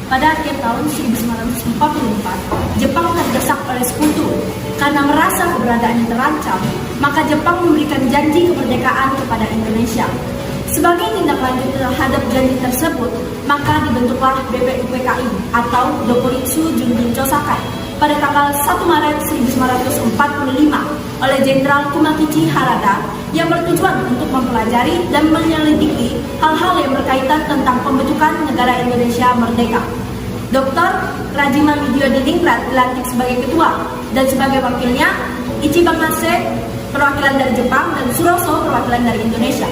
Pada akhir tahun 1944, Jepang terdesak oleh Sekutu. Karena merasa keberadaannya terancam, maka Jepang memberikan janji kemerdekaan kepada Indonesia. Sebagai tindak lanjut terhadap janji tersebut, maka dibentuklah BPUPKI atau Dokuritsu Junrin Chosakai pada tanggal 1 Maret 1945 oleh Jenderal Kumakichi Harada yang bertujuan untuk mempelajari dan menyelidiki hal-hal yang berkaitan tentang pembentukan negara Indonesia merdeka. Dr. Rajima Widyodiningrat dilantik sebagai ketua dan sebagai wakilnya Ichiban Nase perwakilan dari Jepang dan Suroso perwakilan dari Indonesia.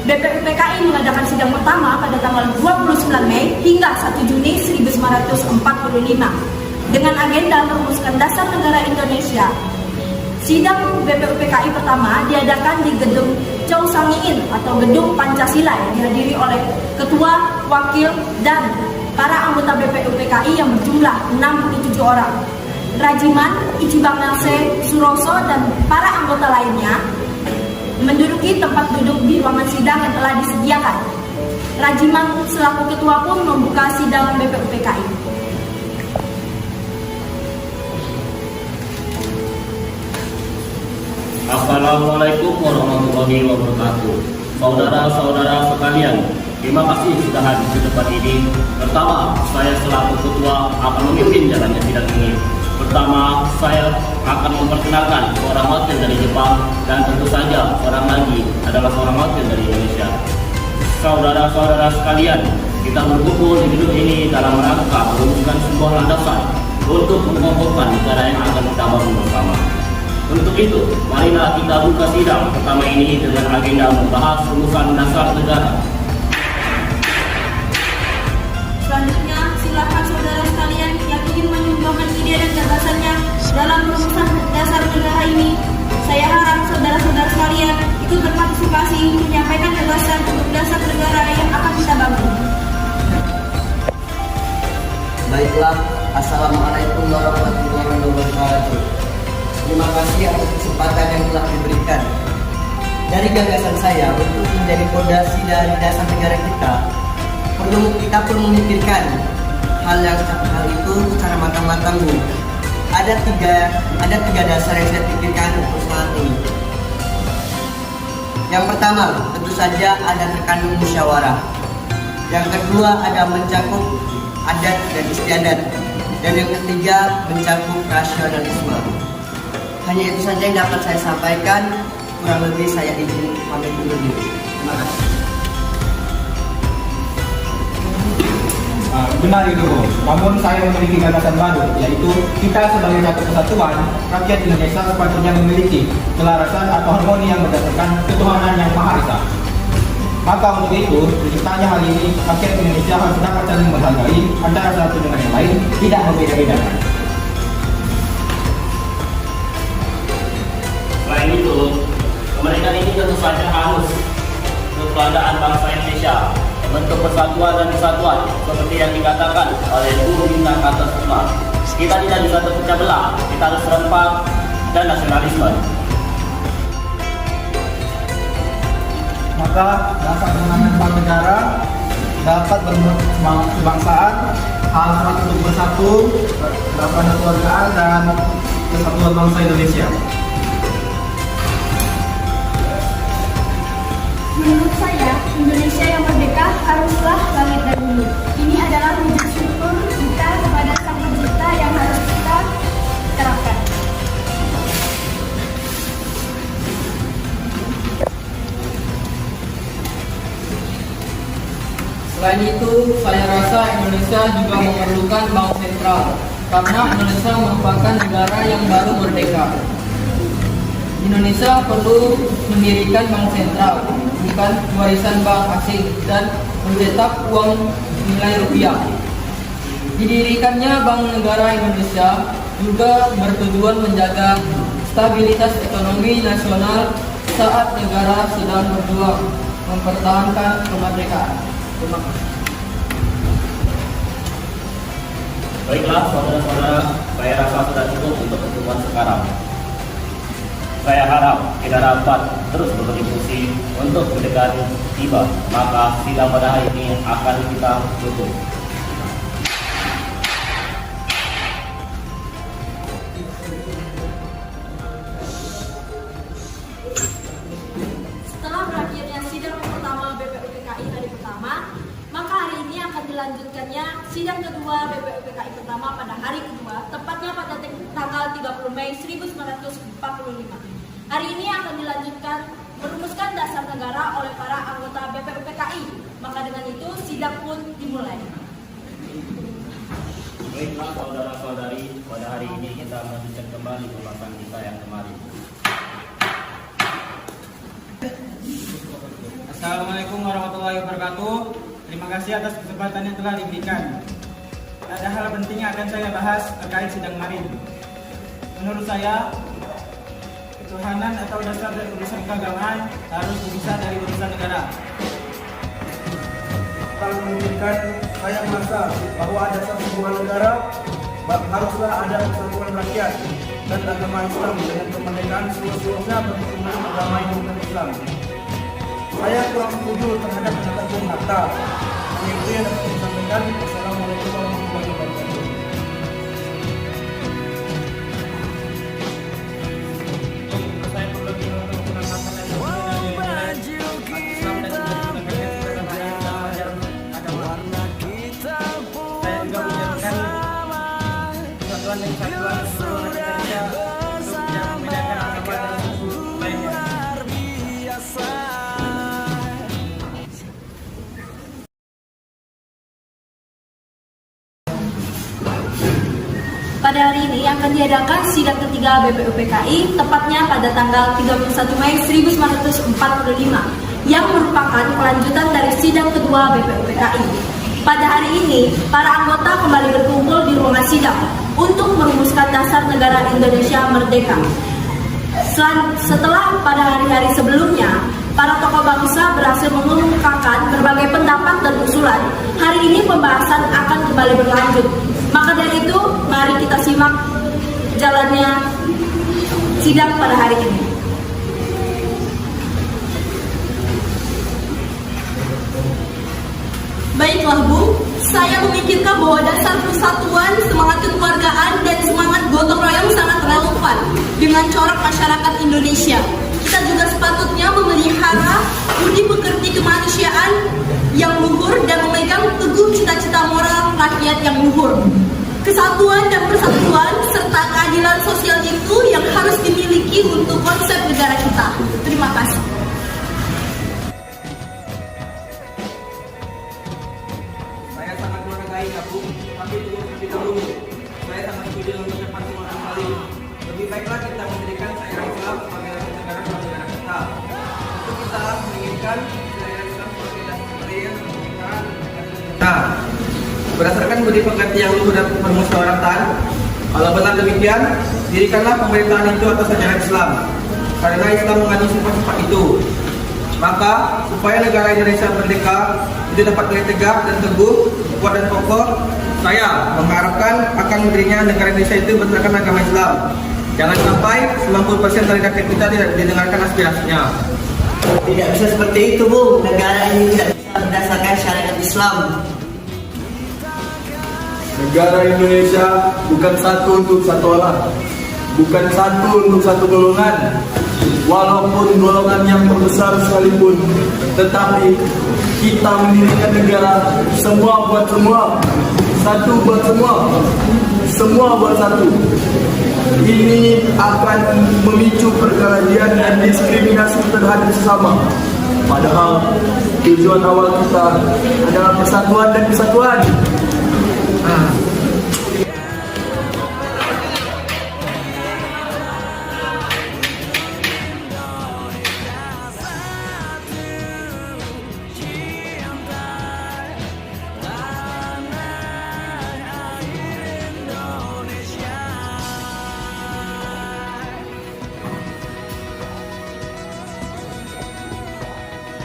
BPUPKI mengadakan sidang pertama pada tanggal 29 Mei hingga 1 Juni 1945 dengan agenda merumuskan dasar negara Indonesia. Sidang BPUPKI pertama diadakan di Gedung Chow Sang-in atau Gedung Pancasila yang dihadiri oleh ketua, wakil, dan para anggota BPUPKI yang berjumlah 67 orang. Rajiman, Ichiban Nase, Suroso, dan para anggota lainnya menduduki tempat duduk di ruangan sidang yang telah disediakan. Rajiman selaku ketua pun membuka sidang BPUPKI. Assalamualaikum warahmatullahi wabarakatuh. Saudara-saudara sekalian, terima kasih sudah hadir di tempat ini. Pertama, saya selaku ketua akan memimpin jalannya sidang ini. Pertama, saya akan memperkenalkan seorang wakil dari Jepang dan tentu saja seorang lagi adalah seorang wakil dari Indonesia. Saudara-saudara sekalian, kita berkumpul di gedung ini dalam rangka merumuskan sebuah landasan untuk mengokohkan negara yang akan kita bangun bersama. Untuk itu, marilah kita buka sidang pertama ini dengan agenda membahas rumusan dasar negara. Selanjutnya, silakan saudara sekalian yang ingin menyumbangkan ide dan gagasannya dalam rumusan dasar negara ini. Saya harap saudara-saudara sekalian ikut berpartisipasi menyampaikan gagasan untuk dasar negara yang akan kita bangun. Baiklah, Assalamualaikum warahmatullahi wabarakatuh. Terima kasih atas kesempatan yang telah diberikan. Dari gagasan saya untuk menjadi fondasi dari dasar negara kita perlu memikirkan hal itu secara matang-matang. Ada tiga dasar yang saya pikirkan untuk saat ini. Yang pertama, tentu saja ada terkandung musyawarah. Yang kedua, ada mencakup adat dan istiadat. Dan yang ketiga, mencakup rasionalisme. Hanya itu saja yang dapat saya sampaikan. Kurang lebih saya izin pamit dulu. Terima kasih. Benar itu, namun saya memiliki gagasan baru, yaitu kita sebagai satu kesatuan, rakyat Indonesia sepatutnya memiliki kelarasan atau harmoni yang berdasarkan ketuhanan yang Maha Esa. Maka untuk itu, terciptanya hal ini, rakyat Indonesia harus dapat saling menghargai antara satu dengan yang lain, tidak membeda-bedakan. Selain itu, kemerdekaan ini tentu saja harus keberadaan bangsa Indonesia, bentuk persatuan dan kesatuan seperti yang dikatakan oleh Guru Bintang Kartosusma. Kita tidak bisa terpecah belah, kita harus serempak dan nasionalisme. Maka dasar kemenangan bank negara dapat bersemangat kebangsaan, hal serat untuk bersatu, dapat kekeluargaan dan kesatuan bangsa Indonesia. Menurut saya, Indonesia yang merdeka haruslah langit dan bumi. Ini adalah wujud syukur kita kepada Sang Pencipta yang harus kita terapkan. Selain itu, saya rasa Indonesia juga memerlukan bank sentral karena Indonesia merupakan negara yang baru merdeka. Indonesia perlu mendirikan bank sentral, bukan warisan bank asing, dan mencetak uang nilai rupiah. Didirikannya Bank Negara Indonesia juga bertujuan menjaga stabilitas ekonomi nasional saat negara sedang berjuang mempertahankan kemerdekaan. Terima kasih. Baiklah saudara-saudara, saya rasa sudah cukup untuk pertemuan sekarang. Saya harap kita dapat terus berdiskusi untuk mendekati tiba, maka sidang pada hari ini akan kita tutup. sidang kedua BPUPKI pertama pada hari kedua, tepatnya pada tanggal 30 Mei 1945. Hari ini akan dilanjutkan merumuskan dasar negara oleh para anggota BPUPKI. Maka dengan itu sidang pun dimulai. Baiklah saudara-saudari, pada hari ini kita melanjutkan kembali pembahasan kita yang kemarin. Assalamualaikum warahmatullahi wabarakatuh. Terima kasih atas kesempatan yang telah diberikan. Ada hal penting yang akan saya bahas terkait sidang kemarin. Menurut saya, ketuhanan atau dasar dari urusan keagamaan harus dipisah dari urusan negara. Tak memungkinkan saya merasa bahwa ada satu hubungan negara, haruslah ada persatuan rakyat dan agama Islam dengan kemerdekaan seluruhnya berhubungan agama Islam. Saya kurang setuju terhadap kata Bung Hatta. Itu yang dapat saya sampaikan. Wassalamualaikum warahmatullahi wabarakatuh. Saya perlu lebih menggunakan kata yang Pada hari ini akan diadakan sidang ketiga BPUPKI, tepatnya pada tanggal 31 Mei 1945, yang merupakan kelanjutan dari sidang kedua BPUPKI. Pada hari ini, para anggota kembali berkumpul di ruangan sidang untuk merumuskan dasar negara Indonesia merdeka. Setelah pada hari-hari sebelumnya, para tokoh bangsa berhasil mengungkapkan berbagai pendapat dan usulan, hari ini pembahasan akan kembali berlanjut. Maka dari itu, mari kita simak jalannya sidang pada hari ini. Baiklah Bu, saya memikirkan bahwa dasar persatuan, semangat kekeluargaan, dan semangat gotong royong sangat relevan dengan corak masyarakat Indonesia. Kita juga sepatutnya memelihara budi pekerti kemanusiaan yang luhur dan memegang teguh cita-cita moral rakyat yang luhur. Kesatuan dan persatuan serta keadilan sosial itu yang harus dimiliki untuk konsep negara kita. Terima kasih. saya sangat menghargai Bu, tapi tunggu terlebih dahulu. Saya sangat setuju untuk cepat semua kembali. Lebih baiklah kita mendirikan syariat Islam sebagai dasar negara bagi negara kita. Untuk kita menginginkan syariat Islam sebagai dasar negara kita. Berdasarkan budi pekerti yang luhur dan permusyawaratan, kalau benar demikian, dirikanlah pemerintahan itu atas ajaran Islam. Karena Islam mengandung sifat-sifat itu. Maka, supaya negara Indonesia merdeka itu dapat tegak dan teguh, kuat dan kokoh, saya mengharapkan akan berdirinya negara Indonesia itu berdasarkan agama Islam. Jangan sampai 90% dari rakyat kita tidak didengarkan aspirasinya. Tidak bisa seperti itu, Bu. Negara ini tidak bisa berdasarkan syariat Islam. Negara Indonesia bukan satu untuk satu orang, bukan satu untuk satu golongan. Walaupun golongan yang terbesar sekalipun, tetapi kita mendirikan negara semua buat semua, satu buat semua, semua buat satu. Ini akan memicu perkelahian dan diskriminasi terhadap sesama. Padahal tujuan awal kita adalah persatuan dan kesatuan.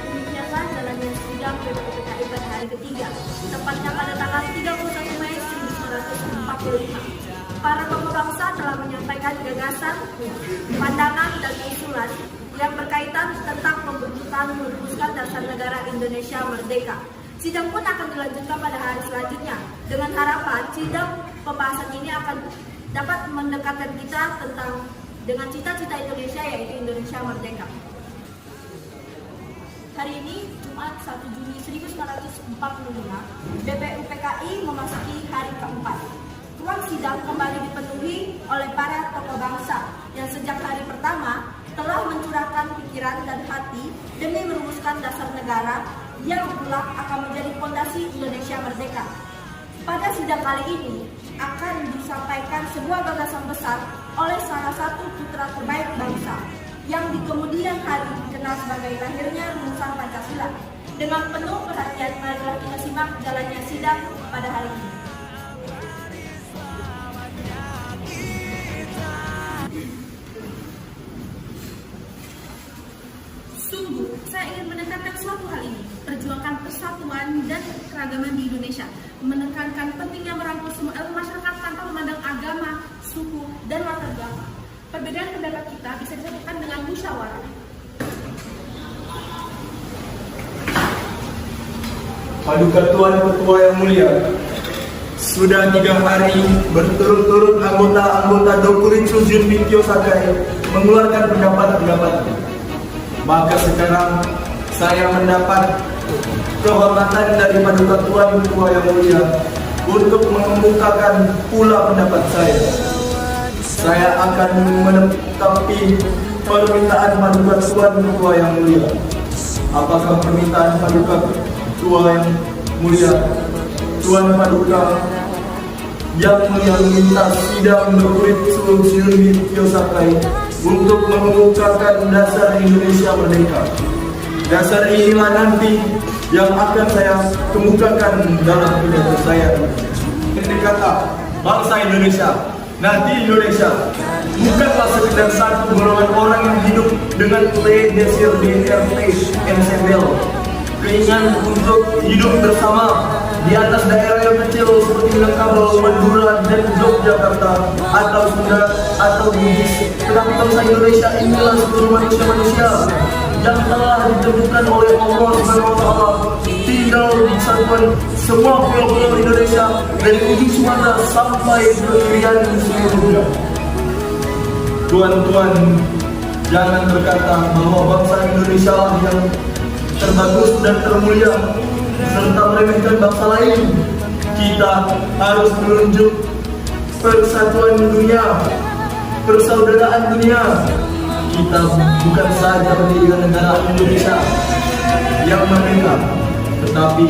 Demikianlah jalannya sidang BPUPKI pada hari ketiga, tepatnya pada tanggal 31 Mei 1945. Para tokoh bangsa telah menyampaikan gagasan, pandangan, dan usulan yang berkaitan tentang pembentukan merumuskan dasar negara Indonesia merdeka. Sidang pun akan dilanjutkan pada hari selanjutnya, dengan harapan sidang pembahasan ini akan dapat mendekatkan kita dengan cita-cita Indonesia, yaitu Indonesia merdeka. Hari ini, Jumat Jumat 1 Juni 1945, BPUPKI memasuki hari keempat. Ruang sidang kembali dipenuhi oleh para tokoh bangsa yang sejak hari pertama telah mencurahkan pikiran dan hati demi merumuskan dasar negara yang kelak akan menjadi fondasi Indonesia merdeka. Pada sidang kali ini akan disampaikan sebuah gagasan besar oleh salah satu putra terbaik bangsa yang di kemudian hari dikenal sebagai lahirnya rumusan Pancasila. Dengan penuh perhatian, marilah kita simak jalannya sidang pada hari ini. Sungguh, saya ingin menekankan suatu hal ini, perjuangkan persatuan dan keragaman di Indonesia, menekankan pentingnya merangkul semua elemen masyarakat tanpa memandang agama, suku, dan latar belakang. Perbedaan pendapat kita bisa disatukan dengan musyawarah. Paduka Tuan Ketua yang mulia, sudah 3 hari berturut-turut anggota-anggota Dokuritsu Junbi Kiyosaki mengeluarkan pendapat-pendapatnya. Maka sekarang saya mendapat kehormatan dari Paduka Tuan Ketua yang mulia untuk mengemukakan pula pendapat saya. Saya akan menetapi permintaan Paduka Tuan Ketua yang mulia. Apakah permintaan Paduka Ketua yang mulia, Tuan Paduka yang mulia meminta sidang Dokuritsu Junbi Kiyosaki untuk mengemukakan dasar Indonesia merdeka. Dasar inilah nanti yang akan saya kemukakan dalam pidato saya. Ini kata bangsa Indonesia, nanti Indonesia bukanlah sekedar satu golongan orang yang hidup dengan desir DRT ensembel, keinginan untuk hidup bersama di atas daerah yang kecil seperti Minangkabau, Madura, dan Yogyakarta atau Sunda atau Bugis. Tetapi bangsa Indonesia inilah seluruh manusia-manusia yang telah ditentukan oleh Allah SWT tinggal di satuan semua pulau-pulau Indonesia dari ujung Sumatera sampai Irian seluruhnya. Tuan-tuan, jangan berkata bahwa bangsa Indonesia lah yang terbagus dan termulia serta meremehkan bangsa lain. Kita harus menunjuk persatuan dunia, persaudaraan dunia. Kita bukan saja mendirikan negara Indonesia yang merdeka, tetapi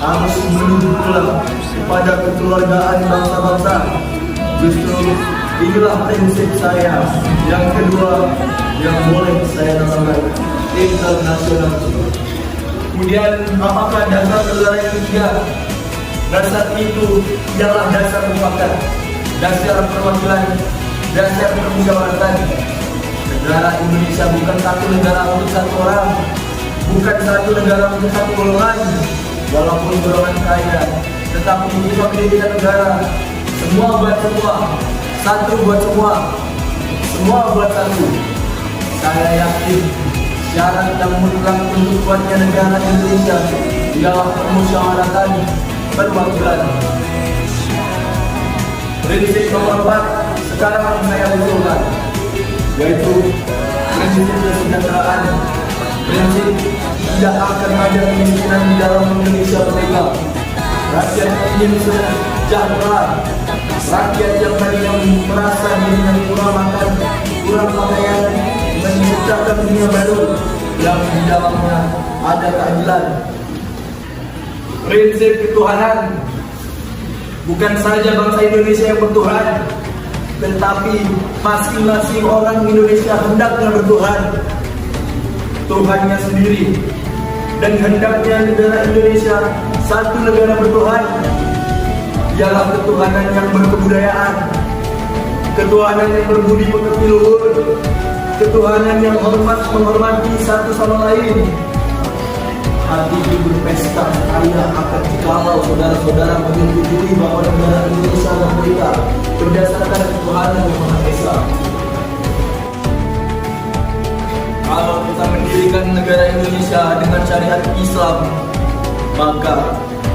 harus menuju pula kepada kekeluargaan bangsa-bangsa. Justru inilah prinsip saya yang kedua yang boleh saya namakan internasional. Kemudian apakah dasar negara yang ketiga? Dasar itu ialah dasar mufakat, dasar perwakilan, dasar permusyawaratan. Negara Indonesia bukan satu negara untuk satu orang, bukan satu negara untuk satu golongan, walaupun golongan kaya, tetapi itu pendidikan negara. Semua buat semua, satu buat semua, semua buat satu. Saya yakin syarat yang mutlak untuk kuatnya negara Indonesia ialah permusyawaratan perwakilan. Prinsip nomor 4 sekarang saya usulkan, yaitu prinsip kesejahteraan. Prinsip tidak akan ada kemiskinan di dalam Indonesia merdeka. Rakyat ingin sejahtera. Rakyat yang tadinya merasa dirinya kurang makan, kurang pakaian, menciptakan dunia baru yang di dalamnya ada keadilan. Prinsip ketuhanan. Bukan saja bangsa Indonesia yang bertuhan, tetapi masing-masing orang Indonesia hendaknya bertuhan, Tuhannya sendiri. Dan hendaknya negara Indonesia satu negara bertuhan, ialah ketuhanan yang berkebudayaan, ketuhanan yang berbudi pekerti luhur, ketuhanan yang menghormati satu sama lain. Hati berpesta kaya akan jikalau saudara-saudara menyetujui bahwa negara Indonesia merdeka berdasarkan ketuhanan yang Maha Esa. Kalau kita mendirikan negara Indonesia dengan syariat Islam, maka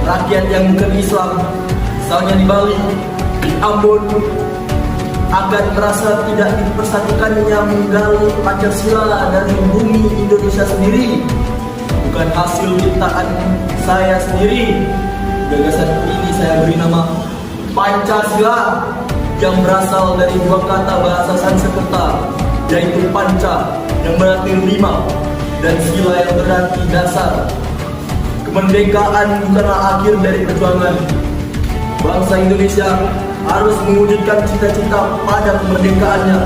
rakyat yang bukan Islam, misalnya di Bali, di Ambon, akan merasa tidak dipersatukannya menggali Pancasila dari bumi Indonesia sendiri. bukan hasil ciptaan saya sendiri. Gagasan ini saya beri nama Pancasila, yang berasal dari dua kata bahasa Sanskerta, yaitu panca yang berarti 5 dan sila yang berarti dasar. Kemerdekaan bukanlah akhir dari perjuangan. Bangsa Indonesia harus mewujudkan cita-cita pada kemerdekaannya.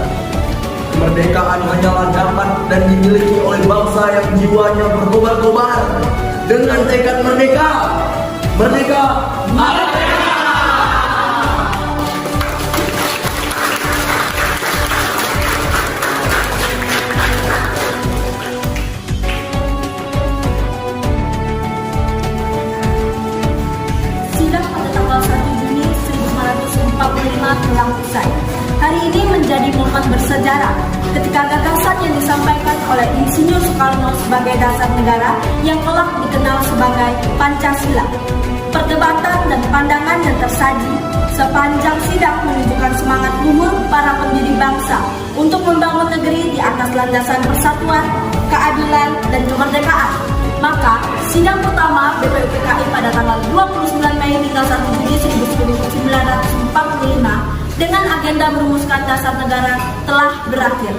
Kemerdekaan hanyalah dapat dan dimiliki oleh bangsa yang jiwanya berkobar-kobar dengan tekad merdeka. Merdeka! Merdeka! Sidang pada tanggal 1 Juni 1945 telah usai. Hari ini menjadi momen bersejarah ketika gagasan yang disampaikan oleh Insinyur Soekarno sebagai dasar negara yang kelak dikenal sebagai Pancasila. Perdebatan dan pandangan yang tersaji sepanjang sidang menunjukkan semangat luhur para pendiri bangsa untuk membangun negeri di atas landasan persatuan, keadilan, dan kemerdekaan. Maka, sidang pertama BPUPKI pada tanggal 29 Mei hingga 1 Juni 1945 dengan agenda merumuskan dasar negara telah berakhir.